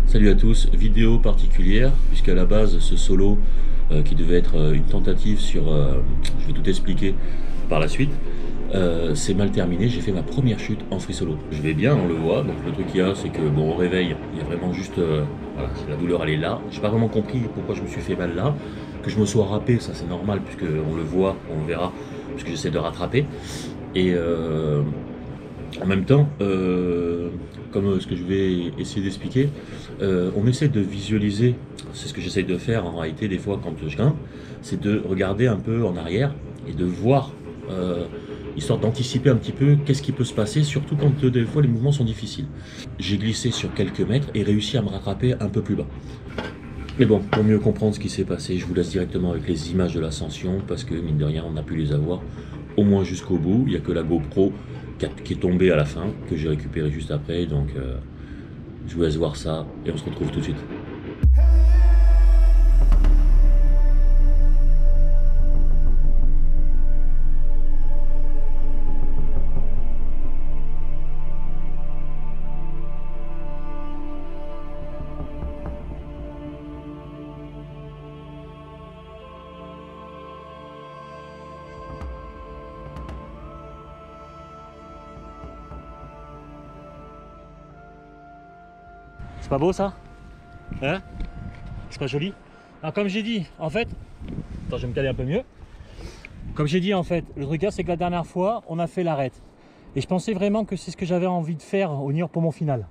Salut à tous, vidéo particulière puisqu'à la base ce solo qui devait être une tentative sur, je vais tout expliquer par la suite, c'est mal terminé, j'ai fait ma première chute en free solo. Je vais bien, on le voit, donc le truc qu'il y a c'est que bon au réveil, il y a vraiment juste, voilà, la douleur elle est là, j'ai pas vraiment compris pourquoi je me suis fait mal là, que je me sois râpé, ça c'est normal puisque on le voit, on le verra, puisque j'essaie de rattraper, et en même temps, comme ce que je vais essayer d'expliquer, on essaie de visualiser, c'est ce que j'essaie de faire en réalité des fois quand je grimpe, c'est de regarder un peu en arrière et de voir, histoire d'anticiper un petit peu qu'est-ce qui peut se passer, surtout quand des fois les mouvements sont difficiles. J'ai glissé sur quelques mètres et réussi à me rattraper un peu plus bas. Mais bon, pour mieux comprendre ce qui s'est passé, je vous laisse directement avec les images de l'ascension, parce que mine de rien, on a pu les avoir au moins jusqu'au bout. Il n'y a que la GoPro qui est tombée à la fin, que j'ai récupérée juste après, donc je vous laisse voir ça, et on se retrouve tout de suite. C'est pas beau ça? Hein? C'est pas joli? Alors comme j'ai dit, en fait, attends, je vais me caler un peu mieux. Comme j'ai dit en fait, le truc là c'est que la dernière fois, on a fait l'arête. Et je pensais vraiment que c'est ce que j'avais envie de faire au New York pour mon final.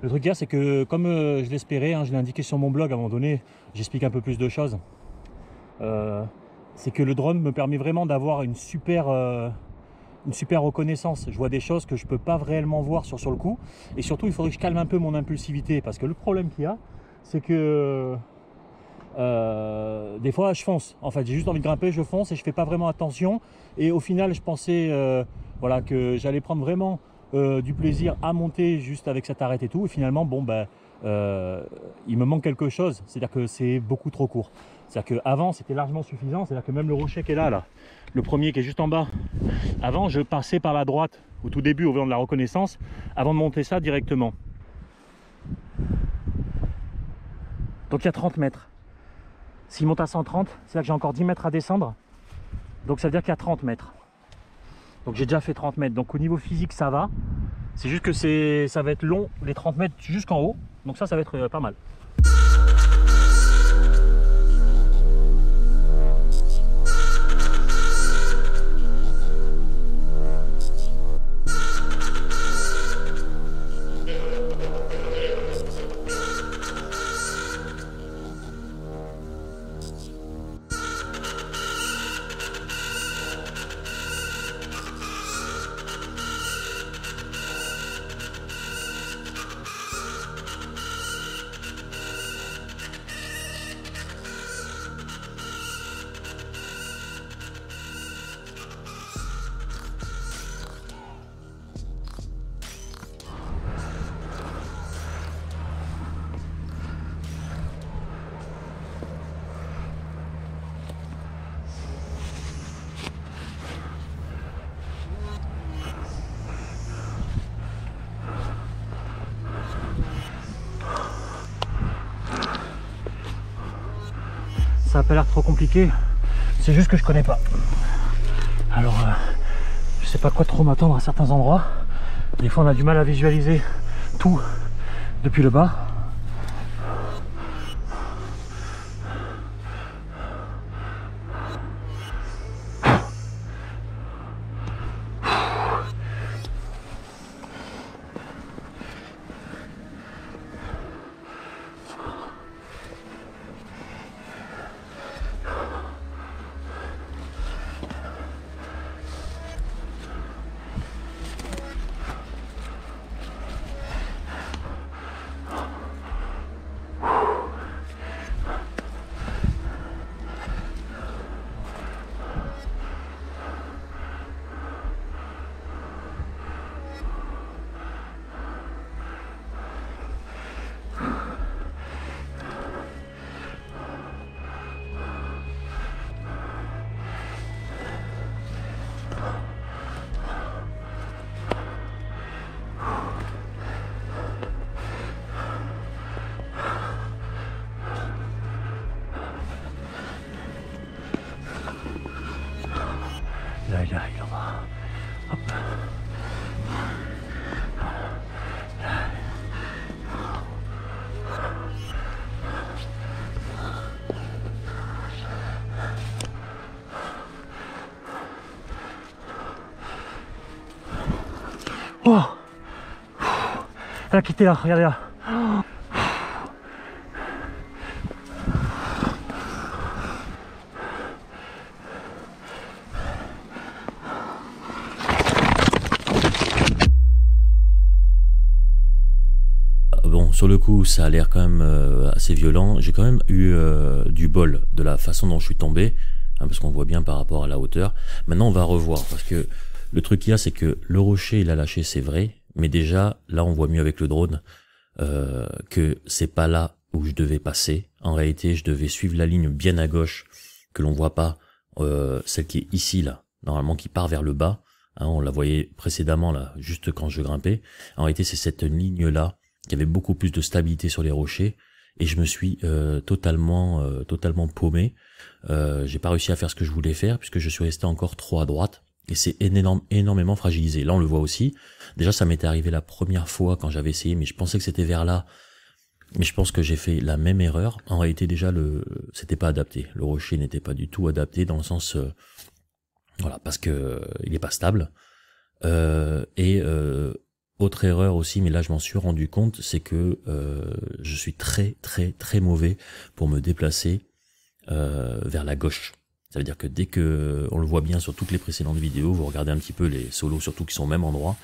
Le truc là c'est que comme je l'espérais, hein, je l'ai indiqué sur mon blog à un moment donné, j'explique un peu plus de choses. C'est que le drone me permet vraiment d'avoir une super reconnaissance. Je vois des choses que je peux pas réellement voir sur le coup, et surtout il faudrait que je calme un peu mon impulsivité, parce que le problème qu'il y a c'est que des fois je fonce, en fait j'ai juste envie de grimper, je fonce et je fais pas vraiment attention, et au final je pensais voilà, que j'allais prendre vraiment du plaisir à monter juste avec cette arête et tout, et finalement bon ben il me manque quelque chose, c'est à dire que c'est beaucoup trop court. C'est-à-dire qu'avant c'était largement suffisant, c'est-à-dire que même le rocher qui est là, le premier qui est juste en bas, avant je passais par la droite au tout début au rayon de la reconnaissance avant de monter ça directement. Donc il y a 30 mètres. S'il monte à 130, c'est-à-dire que j'ai encore 10 mètres à descendre. Donc ça veut dire qu'il y a 30 mètres. Donc j'ai déjà fait 30 mètres. Donc au niveau physique ça va. C'est juste que ça va être long, les 30 mètres jusqu'en haut. Donc ça va être pas mal. Ça n'a pas l'air trop compliqué, c'est juste que je connais pas. Alors je sais pas quoi trop m'attendre à certains endroits. Des fois on a du mal à visualiser tout depuis le bas. Elle a quitté là, regardez là. Bon, sur le coup, ça a l'air quand même assez violent. J'ai quand même eu du bol de la façon dont je suis tombé, hein, parce qu'on voit bien par rapport à la hauteur. Maintenant, on va revoir, parce que le truc qu'il y a, c'est que le rocher, il a lâché, c'est vrai, mais déjà, là, on voit mieux avec le drone que c'est pas là où je devais passer. En réalité, je devais suivre la ligne bien à gauche, que l'on voit pas, celle qui est ici, là, normalement, qui part vers le bas. Hein, on la voyait précédemment, là, juste quand je grimpais. En réalité, c'est cette ligne-là qui avait beaucoup plus de stabilité sur les rochers, et je me suis totalement paumé. J'ai pas réussi à faire ce que je voulais faire, puisque je suis resté encore trop à droite, et c'est énormément fragilisé. Là, on le voit aussi. Déjà, ça m'était arrivé la première fois quand j'avais essayé, mais je pensais que c'était vers là. Mais je pense que j'ai fait la même erreur. En réalité, déjà, c'était pas adapté. Le rocher n'était pas du tout adapté dans le sens, voilà, parce que il est pas stable. Autre erreur aussi, mais là je m'en suis rendu compte, c'est que je suis très mauvais pour me déplacer vers la gauche. Ça veut dire que dès que, on le voit bien sur toutes les précédentes vidéos, vous regardez un petit peu les solos, surtout qui sont au même endroit,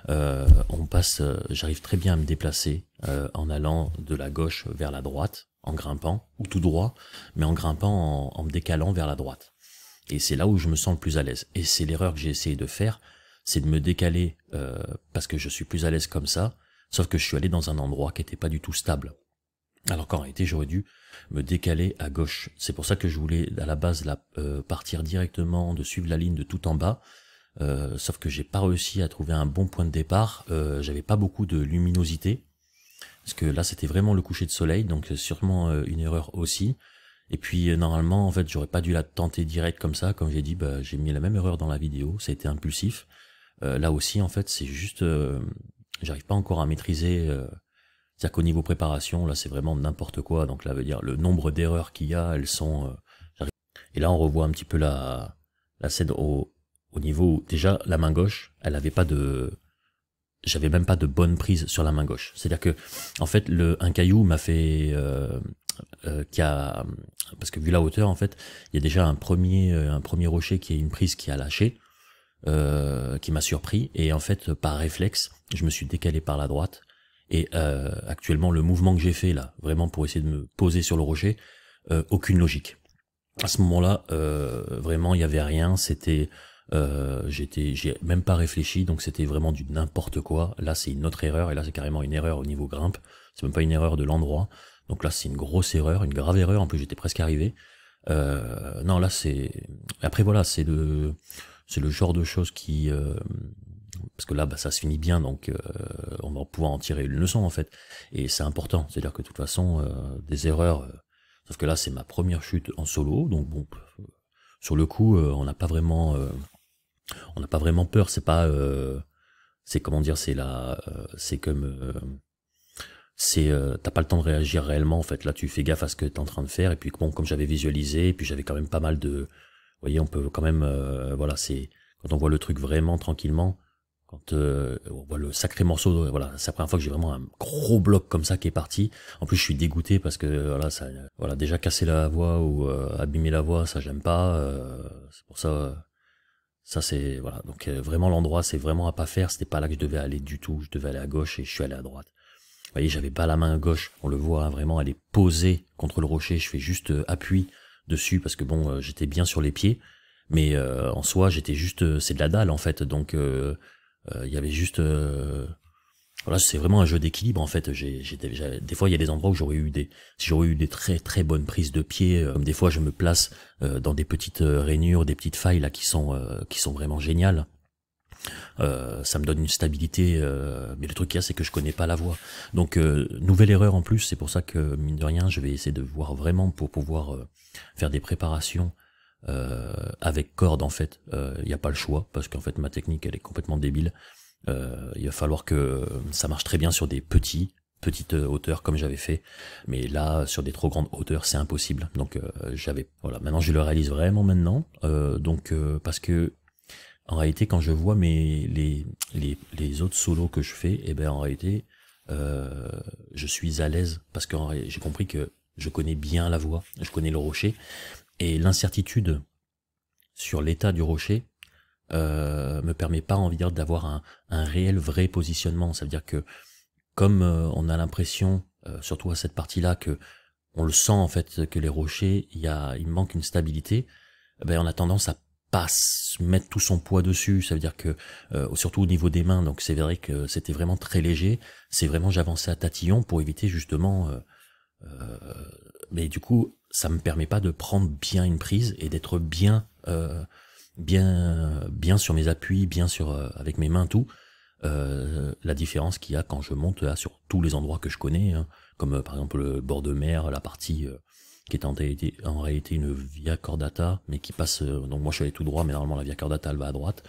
j'arrive très bien à me déplacer en allant de la gauche vers la droite, en grimpant, ou tout droit, mais en grimpant, en me décalant vers la droite. Et c'est là où je me sens le plus à l'aise. Et c'est l'erreur que j'ai essayé de faire, c'est de me décaler parce que je suis plus à l'aise comme ça, sauf que je suis allé dans un endroit qui n'était pas du tout stable. Alors qu'en réalité, j'aurais dû me décaler à gauche. C'est pour ça que je voulais à la base partir directement, de suivre la ligne de tout en bas, sauf que j'ai pas réussi à trouver un bon point de départ. J'avais pas beaucoup de luminosité, parce que là c'était vraiment le coucher de soleil, donc sûrement une erreur aussi. Et puis normalement, en fait, j'aurais pas dû la tenter direct comme ça, comme j'ai dit, j'ai mis la même erreur dans la vidéo, ça a été impulsif. Là aussi, en fait, c'est juste, j'arrive pas encore à maîtriser. C'est-à-dire qu'au niveau préparation, là, c'est vraiment n'importe quoi. Donc là, veut dire le nombre d'erreurs qu'il y a, elles sont. Et là, on revoit un petit peu la scène au niveau où, déjà, la main gauche, elle avait pas de. J'avais même pas de bonne prise sur la main gauche. C'est-à-dire que, en fait, un caillou m'a fait. Parce que vu la hauteur, en fait, il y a déjà un premier rocher qui est une prise qui a lâché. Qui m'a surpris, et en fait par réflexe je me suis décalé par la droite, et actuellement le mouvement que j'ai fait là, vraiment pour essayer de me poser sur le rocher, aucune logique. À ce moment-là, vraiment il y avait rien, c'était j'ai même pas réfléchi, donc c'était vraiment du n'importe quoi. Là c'est une autre erreur, et là c'est carrément une erreur au niveau grimpe, c'est même pas une erreur de l'endroit, donc là c'est une grosse erreur, une grave erreur, en plus j'étais presque arrivé. Non là c'est, après voilà, c'est le genre de choses qui parce que là ça se finit bien, donc on va pouvoir en tirer une leçon en fait, et c'est important, c'est à dire que de toute façon des erreurs, sauf que là c'est ma première chute en solo, donc bon, sur le coup on n'a pas vraiment peur, c'est pas c'est comment dire, c'est comme t'as pas le temps de réagir réellement en fait. Là tu fais gaffe à ce que t'es en train de faire, et puis bon, comme j'avais visualisé, et puis j'avais quand même pas mal de, vous voyez, on peut quand même, voilà, c'est quand on voit le truc vraiment tranquillement, quand on voit le sacré morceau, voilà, c'est la première fois que j'ai vraiment un gros bloc comme ça qui est parti. En plus, je suis dégoûté parce que voilà, voilà, déjà casser la voix ou abîmer la voix, ça j'aime pas. C'est pour ça, ça c'est voilà. Donc vraiment l'endroit, c'est vraiment à pas faire. C'était pas là que je devais aller du tout. Je devais aller à gauche et je suis allé à droite. Vous voyez, j'avais pas la main à gauche. On le voit, hein, vraiment, elle est posée contre le rocher. Je fais juste appui dessus parce que bon, j'étais bien sur les pieds, mais en soi j'étais juste, c'est de la dalle en fait, donc il y avait juste voilà, c'est vraiment un jeu d'équilibre en fait. Des fois il y a des endroits où si j'aurais eu des très bonnes prises de pied, comme des fois je me place dans des petites rainures, des petites failles là qui sont vraiment géniales. Ça me donne une stabilité, mais le truc qu'il y a, c'est que je connais pas la voie. Donc nouvelle erreur en plus, c'est pour ça que mine de rien je vais essayer de voir vraiment pour pouvoir faire des préparations avec corde en fait. Il n'y a pas le choix, parce qu'en fait ma technique elle est complètement débile. Il va falloir que ça marche très bien sur des petites hauteurs comme j'avais fait, mais là sur des trop grandes hauteurs c'est impossible. Donc voilà, maintenant je le réalise vraiment maintenant, parce que en réalité quand je vois les autres solos que je fais, et ben en réalité je suis à l'aise parce que j'ai compris que je connais bien la voie, je connais le rocher, et l'incertitude sur l'état du rocher me permet pas, envie de dire, d'avoir un réel vrai positionnement. Ça veut dire que comme on a l'impression, surtout à cette partie-là, que on le sent en fait que les rochers, il manque une stabilité, ben on a tendance à pas se mettre tout son poids dessus. Ça veut dire que surtout au niveau des mains, donc c'est vrai que c'était vraiment très léger. C'est vraiment j'avançais à tatillon pour éviter justement. Mais du coup, ça me permet pas de prendre bien une prise et d'être bien sur mes appuis, bien sur avec mes mains tout. La différence qu'il y a quand je monte là sur tous les endroits que je connais, hein, comme par exemple le bord de mer, la partie qui est en réalité une via cordata, mais qui passe, donc moi je suis allé tout droit, mais normalement la via cordata elle va à droite,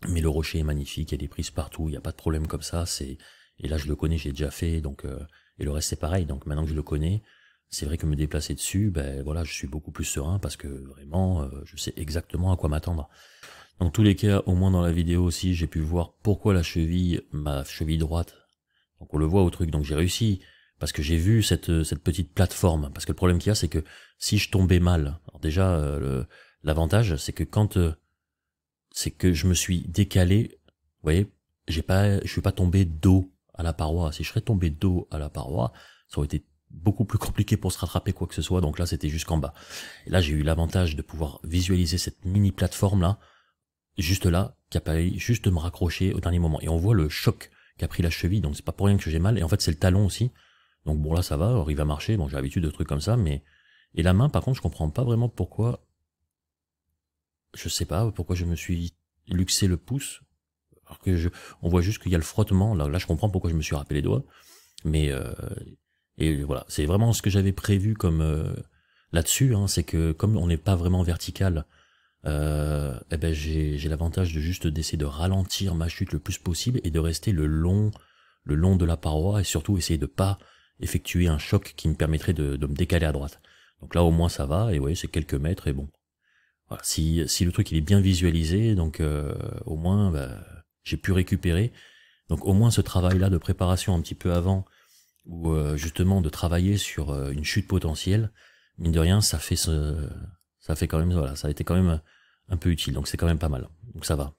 mais le rocher est magnifique, il y a des prises partout, il n'y a pas de problème comme ça, et là je le connais, j'ai déjà fait, donc et le reste c'est pareil, donc maintenant que je le connais, c'est vrai que me déplacer dessus, ben voilà, je suis beaucoup plus serein parce que vraiment je sais exactement à quoi m'attendre. Dans tous les cas, au moins dans la vidéo aussi, j'ai pu voir pourquoi ma cheville droite, donc on le voit au truc, donc j'ai réussi, parce que j'ai vu cette petite plateforme, parce que le problème qu'il y a, c'est que si je tombais mal, alors déjà, l'avantage, c'est que c'est que je me suis décalé, vous voyez, je suis pas tombé dos à la paroi. Si je serais tombé dos à la paroi, ça aurait été beaucoup plus compliqué pour se rattraper quoi que ce soit, donc là, c'était jusqu'en bas. Et là, j'ai eu l'avantage de pouvoir visualiser cette mini plateforme là, juste là, qui a permis juste de me raccrocher au dernier moment. Et on voit le choc qu'a pris la cheville, donc c'est pas pour rien que j'ai mal, et en fait, c'est le talon aussi. Donc bon là ça va, alors il va marcher, bon j'ai l'habitude de trucs comme ça, mais... Et la main par contre je comprends pas vraiment pourquoi... Je sais pas pourquoi je me suis luxé le pouce, alors que on voit juste qu'il y a le frottement, là je comprends pourquoi je me suis râpé les doigts, mais... Et voilà, c'est vraiment ce que j'avais prévu comme... là-dessus, hein, c'est que comme on n'est pas vraiment vertical, eh ben j'ai l'avantage de juste d'essayer de ralentir ma chute le plus possible et de rester le long de la paroi et surtout essayer de pas effectuer un choc qui me permettrait de me décaler à droite. Donc là au moins ça va, et vous voyez c'est quelques mètres et bon. Voilà, si le truc il est bien visualisé, donc au moins bah, j'ai pu récupérer. Donc au moins ce travail là de préparation un petit peu avant, ou justement de travailler sur une chute potentielle, mine de rien ça fait quand même, voilà, ça a été quand même un peu utile, donc c'est quand même pas mal, donc ça va.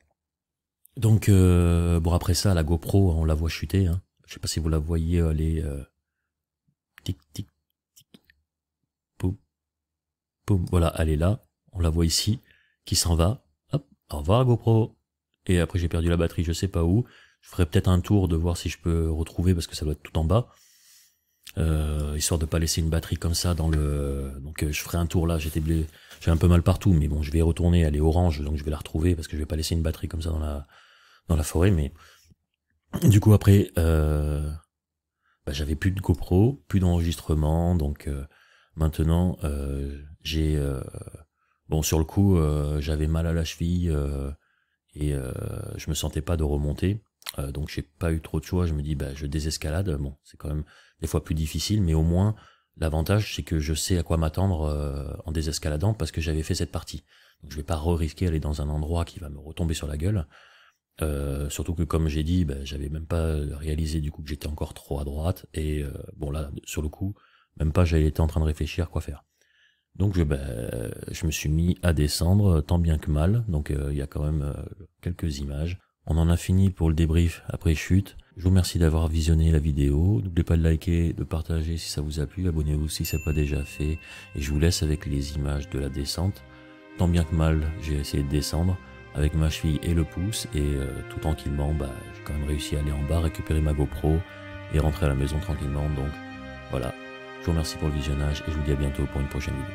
Donc bon après ça la GoPro on la voit chuter, hein. Je sais pas si vous la voyez aller tic tic tic poum poum, voilà elle est là, on la voit ici qui s'en va, hop, au revoir GoPro. Et après j'ai perdu la batterie je sais pas où, je ferai peut-être un tour de voir si je peux retrouver parce que ça doit être tout en bas, histoire de pas laisser une batterie comme ça dans le... Donc je ferai un tour là, j'ai un peu mal partout, mais bon je vais y retourner, elle est orange donc je vais la retrouver parce que je vais pas laisser une batterie comme ça dans la forêt. Mais du coup après bah, j'avais plus de GoPro, plus d'enregistrement, donc maintenant j'ai bon sur le coup j'avais mal à la cheville et je me sentais pas de remonter, donc j'ai pas eu trop de choix, je me dis bah je désescalade, bon c'est quand même des fois plus difficile, mais au moins l'avantage c'est que je sais à quoi m'attendre en désescaladant parce que j'avais fait cette partie, donc je vais pas risquer d'aller dans un endroit qui va me retomber sur la gueule. Surtout que comme j'ai dit, bah, j'avais même pas réalisé du coup que j'étais encore trop à droite, et bon là sur le coup même pas j'avais été en train de réfléchir quoi faire, donc je me suis mis à descendre tant bien que mal. Donc il y a quand même quelques images. On en a fini pour le débrief après chute. Je vous remercie d'avoir visionné la vidéo, n'oubliez pas de liker, de partager si ça vous a plu, abonnez-vous si ce n'est pas déjà fait, et je vous laisse avec les images de la descente. Tant bien que mal j'ai essayé de descendre avec ma cheville et le pouce, et tout tranquillement, bah, j'ai quand même réussi à aller en bas, récupérer ma GoPro et rentrer à la maison tranquillement. Donc voilà, je vous remercie pour le visionnage et je vous dis à bientôt pour une prochaine vidéo.